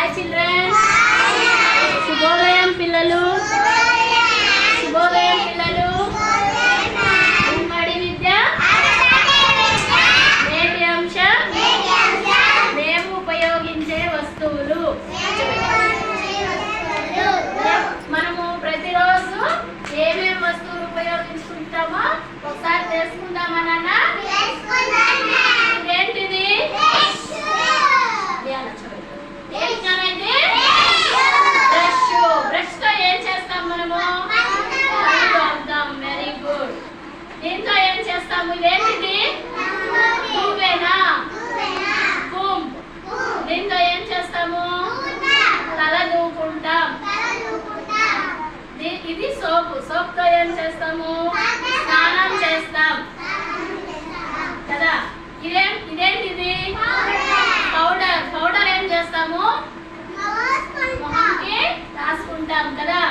Hi children. శుభోదయం పిల్లలు. శుభోదయం పిల్లలు. ఉమ్మడి విద్య నేటి అంశం మేము ఉపయోగించే వస్తువులు. మనము ప్రతిరోజు ఏమేమి వస్తువులు ఉపయోగించుకుంటామో ఒకసారి తెలుసుకుందామా నాన్న? ఏంటిది? బ్రష్. బ్రష్ తో ఏం చేస్తాం మనము? Very good. దీంతో ఏం చేస్తాము? ఇదేంటిది? నువ్వేనా? కుంబ్. దీంతో ఏం చేస్తాము? తల దూకుంటాం. ఇది సోపు. సోప్ తో ఏం చేస్తాము? స్నానం చేస్తాం కదా. ఇదేంటిది? పౌడర్. పౌడర్ ఏం చేస్తాము? మొహంకి రాసుకుంటాం కదా.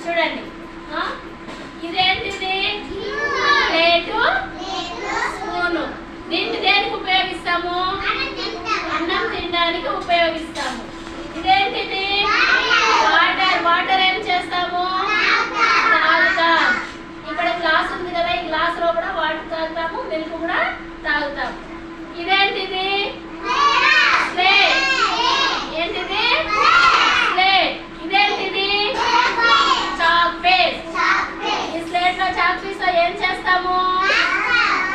చూడండి, ఇదేంటిది? Plate, spoon. దీన్ని దేనికి ఉపయోగిస్తాము? అన్నం తినడానికి ఉపయోగిస్తాము. ఇదేంటిది? వాటర్. వాటర్ ఏం చేస్తాము? తాగుతాం. ఇక్కడ గ్లాస్ ఉంది కదా, ఈ గ్లాస్ లో కూడా వాటర్ తాగుతాము, మిల్క్ కూడా తాగుతాం. ఇదేంటిది? స్లేట్. ఏంటిది? స్లేట్. ఇదేంటిది? Chalk piece. ఈ స్లేట్ లో చాక్ పీస్ తో ఏం చేస్తాము?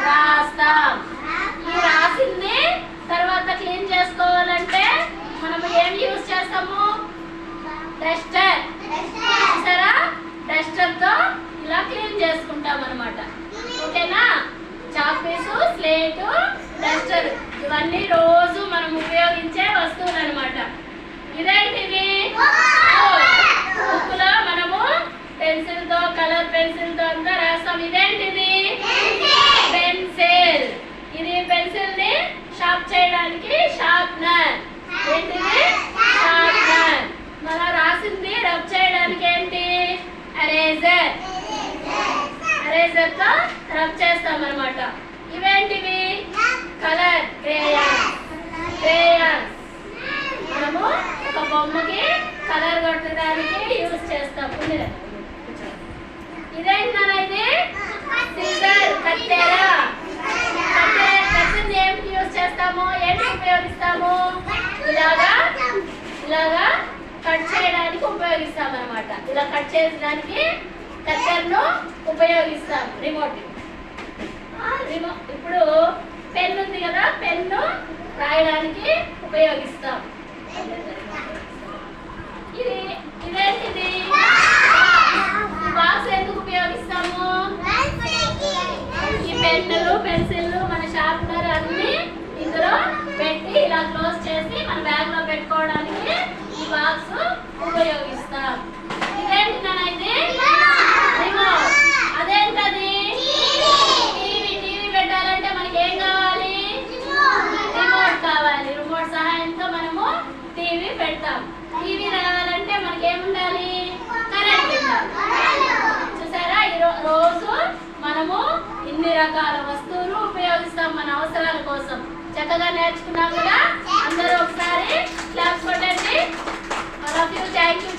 రాస్తాం. ఈ రాసింది తర్వాత క్లీన్ చేసుకోవాలంటే మనం ఏం యూజ్ చేస్తాము? డస్టర్. చూసారా? డస్టర్ తో ఇలా క్లీన్ చేసుకుంటాం అన్నమాట. ఓకేనా? చాక్ పీసు, స్లేటు, డస్టర్ ఇవన్నీ రోజు మనం ఉపయోగించే వస్తువులు అన్నమాట. ఇదేంటిది? బుక్ లో మనము పెన్సిల్ తో, కలర్ పెన్సిల్ తో అంతా రాస్తాం. ఇదేంటిది? పెన్సిల్. ఇది పెన్సిల్ ని షార్ప్ చేయడానికి షార్ప్నర్. ఏంటిది? షార్ప్నర్. మనం రాసింది రబ్ చేయడానికి ఏంటి? ఎరేజర్. ఎరేజర్ తో రబ్ చేస్తాం అన్నమాట. ఇవేంటివి? Colour crayons. క్రేయాన్స్ మనము ఒక బొమ్మకి కలర్ కొట్టడానికి యూజ్ చేస్తాం. ఇదేంటనేది? సిజర్. కత్తెర. కత్తెరని ఏమిటి యూజ్ చేస్తాము? ఏంటి ఉపయోగిస్తాము? ఇలాగా కట్ చేయడానికి ఉపయోగిస్తాం అన్నమాట. ఇలా కట్ చేయడానికి కత్తెరను ఉపయోగిస్తాం. రిమోట్. ఇప్పుడు పెన్ ఉంది కదా, పెన్ను రాయడానికి ఉపయోగిస్తాం. ఇదేంటిది? బాక్స్ ఎందుకు ఉపయోగిస్తాము? ఈ పెన్నులు, పెన్సిళ్ళు, మన షార్ప్నర్ అన్ని ఇందులో పెట్టి ఇలా క్లోజ్ చేసి మన బ్యాగ్ లో పెట్టుకోవడానికి ఈ బాక్స్ ఉపయోగిస్తాం. ఇదేంటి నానైతే? రిమోట్. అదేంటది? టీవీ పెట్టాలంటే మనకి ఏం కావాలి? రిమోట్ కావాలి. రిమోట్ సహాయంతో మనము టీవీ పెడతాం. టీవీ రావాలంటే మనకి ఏముండాలి? కరెంట్ ఉండాలి. చూసారా? రోజు మనము ఇన్ని రకాల వస్తువులు ఉపయోగిస్తాం మన అవసరాల కోసం. చక్కగా నేర్చుకున్నాం కదా. అందరూ ఒకసారి క్లాప్స్ కొట్టండి. All of you. Thank you.